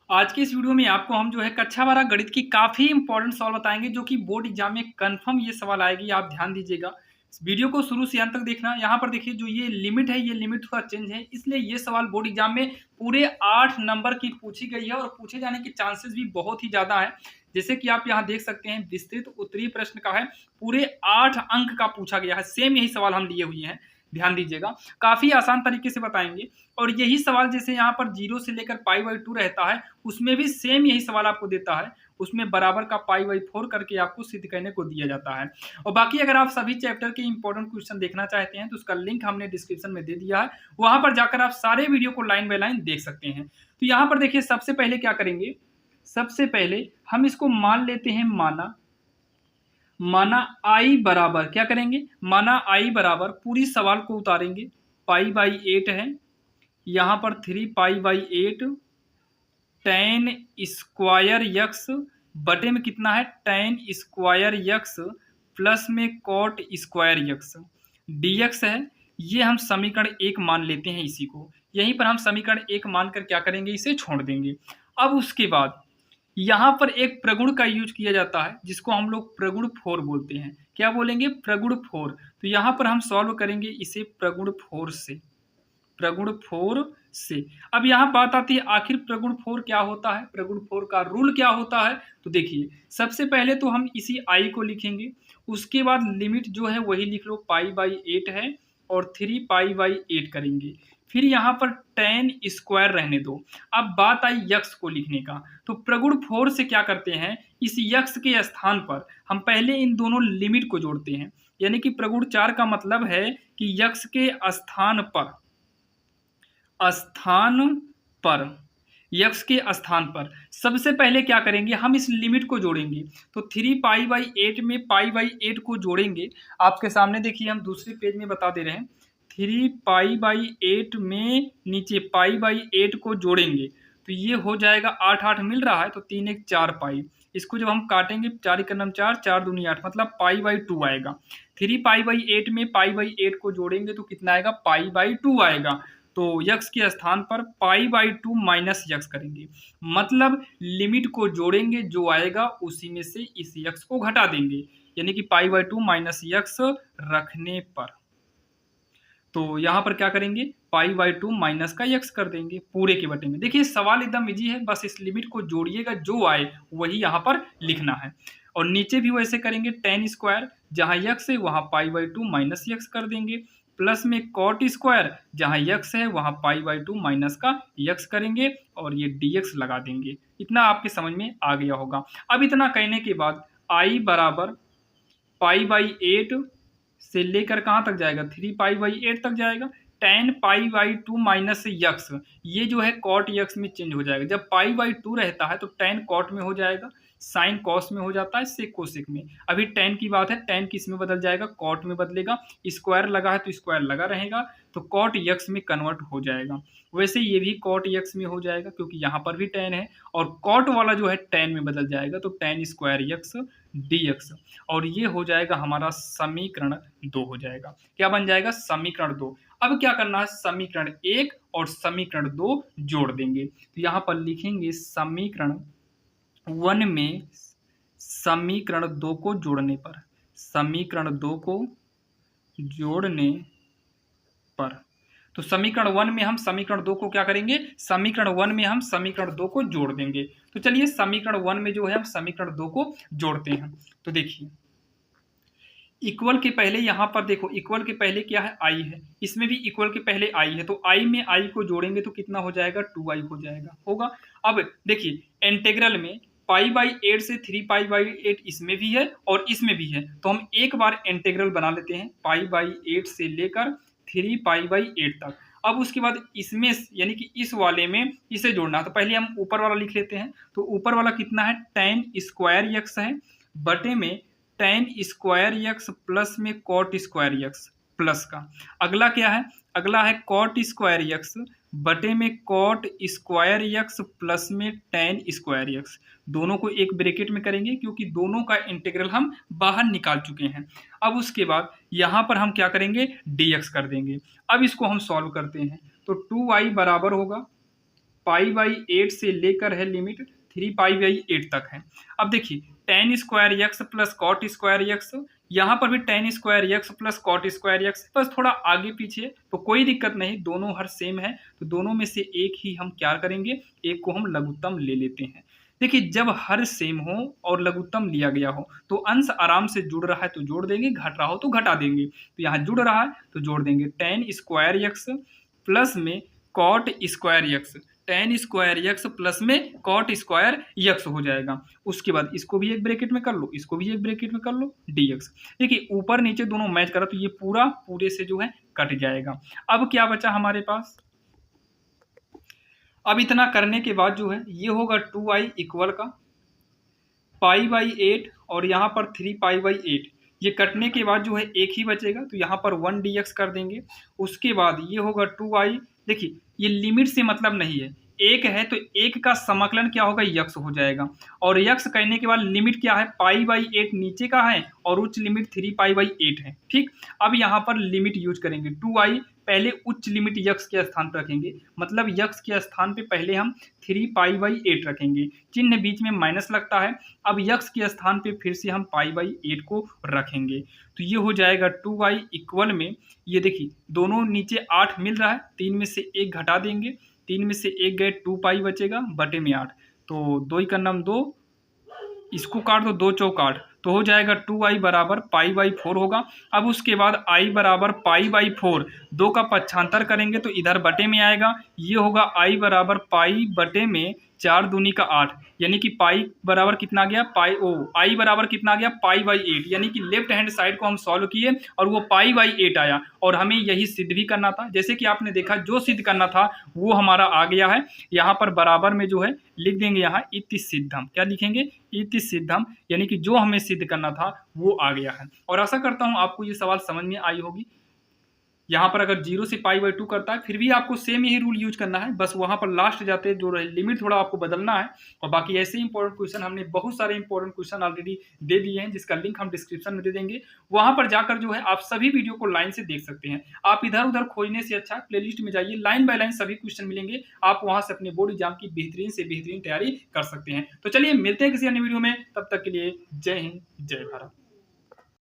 आज के इस वीडियो में आपको हम जो है कक्षा 12 गणित की काफ़ी इंपॉर्टेंट सवाल बताएंगे जो कि बोर्ड एग्जाम में कंफर्म ये सवाल आएगी। आप ध्यान दीजिएगा, इस वीडियो को शुरू से अंत तक देखना। यहाँ पर देखिए जो ये लिमिट है, ये लिमिट थोड़ा चेंज है, इसलिए ये सवाल बोर्ड एग्जाम में पूरे 8 नंबर की पूछी गई है और पूछे जाने के चांसेस भी बहुत ही ज़्यादा है। जैसे कि आप यहाँ देख सकते हैं, विस्तृत उत्तरीय प्रश्न का है, पूरे 8 अंक का पूछा गया है। सेम यही सवाल हम लिए हुए हैं, ध्यान दीजिएगा। काफ़ी आसान तरीके से बताएंगे और यही सवाल जैसे यहाँ पर 0 से लेकर π/2 रहता है, उसमें भी सेम यही सवाल आपको देता है। उसमें बराबर का π/4 करके आपको सिद्ध करने को दिया जाता है। और बाकी अगर आप सभी चैप्टर के इंपॉर्टेंट क्वेश्चन देखना चाहते हैं तो उसका लिंक हमने डिस्क्रिप्शन में दे दिया है, वहां पर जाकर आप सारे वीडियो को लाइन बाय लाइन देख सकते हैं। तो यहाँ पर देखिए, सबसे पहले क्या करेंगे, सबसे पहले हम इसको मान लेते हैं माना आई बराबर, क्या करेंगे, माना आई बराबर, पूरी सवाल को उतारेंगे, π/8 है, यहाँ पर 3π/8 tan स्क्वायर यक्स बटे में कितना है, tan स्क्वायर यक्स प्लस में cot स्क्वायर यक्स dx है। ये हम समीकरण 1 मान लेते हैं, इसी को यहीं पर हम समीकरण 1 मानकर क्या करेंगे, इसे छोड़ देंगे। अब उसके बाद यहाँ पर एक प्रगुण का यूज किया जाता है जिसको हम लोग प्रगुण 4 बोलते हैं। क्या बोलेंगे, प्रगुण 4। तो यहाँ पर हम सॉल्व करेंगे इसे प्रगुण 4 से, प्रगुण 4 से। अब यहाँ बात आती है आखिर प्रगुण 4 क्या होता है, प्रगुण 4 का रूल क्या होता है। तो देखिए, सबसे पहले तो हम इसी आई को लिखेंगे, उसके बाद लिमिट जो है वही लिख लो, π/8 है और 3π/8 करेंगे, फिर यहाँ पर tan स्क्वायर रहने दो। अब बात आई यक्स को लिखने का, तो प्रगुण 4 से क्या करते हैं, इस यक्स के स्थान पर हम पहले इन दोनों लिमिट को जोड़ते हैं। यानी कि प्रगुण 4 का मतलब है कि यक्स के यक्स के स्थान पर सबसे पहले क्या करेंगे, हम इस लिमिट को जोड़ेंगे। तो 3π/8 में π/8 को जोड़ेंगे। आपके सामने देखिए, हम दूसरे पेज में बता दे रहे हैं, 3π/8 में नीचे π/8 को जोड़ेंगे तो ये हो जाएगा 8 8 मिल रहा है, तो 3 1 4 पाई। इसको जब हम काटेंगे, 4 1 4 4 दूनी 8, मतलब π/2 आएगा। 3π/8 में π/8 को जोड़ेंगे तो कितना आएगा, π/2 आएगा। तो यक्स के स्थान पर π/2 माइनस यक्स करेंगे, मतलब लिमिट को जोड़ेंगे, जो आएगा उसी में से इस यक्स को घटा देंगे, यानी कि π/2 माइनस यक्स रखने पर। तो यहाँ पर क्या करेंगे, π/2 माइनस का यक्स कर देंगे पूरे के बटे में। देखिए सवाल एकदम इजी है, बस इस लिमिट को जोड़िएगा, जो आए वही यहाँ पर लिखना है। और नीचे भी वैसे करेंगे, tan स्क्वायर जहाँ यक्स है वहाँ π/2 माइनस यक्स कर देंगे, प्लस में cot स्क्वायर जहाँ यक्स है वहाँ π/2 माइनस का यक्स करेंगे और ये dx लगा देंगे। इतना आपके समझ में आ गया होगा। अब इतना कहने के बाद आई बराबर π/8 से लेकर कहाँ तक जाएगा, 3π/8 तक जाएगा। tan π/2 माइनस यक्स, ये जो है cot यक्स में चेंज हो जाएगा। जब π/2 रहता है तो tan cot में हो जाएगा, साइन कॉस में हो जाता है, सेक कोसेक में। अभी tan की बात है, tan किस में बदल जाएगा, cot में बदलेगा। स्क्वायर लगा है तो स्क्वायर लगा रहेगा, तो cot यक्स में कन्वर्ट हो जाएगा। वैसे ये भी cot यक्स में हो जाएगा क्योंकि यहाँ पर भी tan है, और cot वाला जो है tan में बदल जाएगा, तो tan स्क्वायर यक्स dx, और ये हो जाएगा हमारा समीकरण 2 हो जाएगा। क्या बन जाएगा, समीकरण 2। अब क्या करना है, समीकरण 1 और समीकरण 2 जोड़ देंगे। तो यहाँ पर लिखेंगे समीकरण 1 में समीकरण 2 को जोड़ने पर, समीकरण 2 को जोड़ने पर। तो समीकरण 1 में हम समीकरण 2 को क्या करेंगे, समीकरण 1 में हम समीकरण 2 को जोड़ देंगे। तो चलिए समीकरण 1 में जो है हम समीकरण 2 को जोड़ते हैं। तो देखिए, इक्वल के पहले यहाँ पर देखो, इक्वल के पहले क्या है, आई है, इसमें भी इक्वल के पहले आई है, तो आई में आई को जोड़ेंगे तो कितना हो जाएगा, 2i हो जाएगा, होगा। अब देखिए इंटीग्रल में π/8 से 3π/8 इसमें भी है और इसमें भी है, तो हम एक बार इंटीग्रल बना लेते हैं, π/8 से लेकर 3π/8 तक। अब उसके बाद इसमें यानी कि इस वाले में इसे जोड़ना है, तो पहले हम ऊपर वाला लिख लेते हैं। तो ऊपर वाला कितना है, tan स्क्वायर यक्स है बटे में tan स्क्वायर यक्स प्लस में cot स्क्वायर यक्स प्लस का। अगला क्या है, अगला है cot स्क्वायर यक्स बटे में cot स्क्वायर यक्स प्लस में tan स्क्वायर यक्स। दोनों को एक ब्रैकेट में करेंगे क्योंकि दोनों का इंटीग्रल हम बाहर निकाल चुके हैं। अब उसके बाद यहाँ पर हम क्या करेंगे, dx कर देंगे। अब इसको हम सॉल्व करते हैं, तो 2i बराबर होगा पाई बाई 8 से लेकर है लिमिट 3 पाई बाई 8 तक है। अब देखिए tan square x plus cot square x, यहाँ पर भी tan square x plus cot square x, बस थोड़ा आगे पीछे तो कोई दिक्कत नहीं, दोनों हर सेम है, तो दोनों में से एक ही हम क्या करेंगे, एक को हम लघुत्तम ले लेते हैं। देखिए जब हर सेम हो और लघुत्तम लिया गया हो तो अंश आराम से जुड़ रहा है तो जोड़ देंगे, घट रहा हो तो घटा देंगे। तो यहाँ जुड़ रहा है तो जोड़ देंगे, tan स्क्वायर एक्स प्लस में cot square x, tan square x plus में कॉट स्क्वायर एक्स हो जाएगा। उसके बाद इसको भी एक ब्रैकेट में कर लो, इसको भी एक ब्रैकेट में कर लो, dx। देखिए ऊपर नीचे दोनों मैच करा तो ये पूरा पूरे से जो है कट जाएगा। अब क्या बचा हमारे पास, अब इतना करने के बाद जो है ये होगा 2i इक्वल का पाई बाई 8 और यहाँ पर 3 पाई बाई 8, ये कटने के बाद जो है एक ही बचेगा तो यहाँ पर 1 dx कर देंगे। उसके बाद ये होगा 2i, देखिए ये लिमिट से मतलब नहीं है, एक है तो एक का समाकलन क्या होगा, यक्स हो जाएगा। और यक्स कहने के बाद लिमिट क्या है, पाई बाई 8 नीचे का है और उच्च लिमिट 3 पाई बाई 8 है। ठीक, अब यहाँ पर लिमिट यूज करेंगे 2i, पहले उच्च लिमिट यक्स के स्थान पर रखेंगे, मतलब यक्स के स्थान पे पहले हम 3 पाई बाई 8 रखेंगे, चिन्ह बीच में माइनस लगता है। अब यक्स के स्थान पे फिर से हम पाई बाई 8 को रखेंगे, तो ये हो जाएगा 2i इक्वल में, ये देखिए दोनों नीचे 8 मिल रहा है, 3 में से 1 घटा देंगे, 3 में से 1 गए 2 पाई बचेगा बटे में 8, तो 2 का नाम 2, इसको काट दो 2 चौक 8, तो हो जाएगा 2i बराबर पाई बाई 4 होगा। अब उसके बाद i बराबर पाई बाई 4, 2 का पक्षांतर करेंगे तो इधर बटे में आएगा, ये होगा i बराबर पाई बटे में 4 दूनी का 8, यानी कि पाई बराबर कितना गया, i बराबर कितना गया, पाई बाई 8, यानी कि लेफ्ट हैंड साइड को हम सॉल्व किए और वो पाई बाई 8 आया और हमें यही सिद्ध भी करना था। जैसे कि आपने देखा जो सिद्ध करना था वो हमारा आ गया है। यहाँ पर बराबर में जो है लिख देंगे, यहाँ इति सिद्धम, क्या लिखेंगे, इति सिद्धम, यानी कि जो हमें सिद्ध करना था वो आ गया है। और आशा करता हूँ आपको ये सवाल समझ में आई होगी। यहाँ पर अगर 0 से पाई बाई 2 करता है फिर भी आपको सेम यही रूल यूज करना है, बस वहाँ पर लास्ट जाते जो लिमिट थोड़ा आपको बदलना है। और बाकी ऐसे इंपॉर्टेंट क्वेश्चन हमने बहुत सारे इंपॉर्टेंट क्वेश्चन ऑलरेडी दे दिए हैं, जिसका लिंक हम डिस्क्रिप्शन में दे देंगे, वहाँ पर जाकर जो है आप सभी वीडियो को लाइन से देख सकते हैं। आप इधर उधर खोजने से अच्छा प्लेलिस्ट में जाइए, लाइन बाय लाइन सभी क्वेश्चन मिलेंगे, आप वहाँ से अपने बोर्ड एग्जाम की बेहतरीन से बेहतरीन तैयारी कर सकते हैं। तो चलिए मिलते हैं किसी अन्य वीडियो में, तब तक के लिए जय हिंद जय भारत।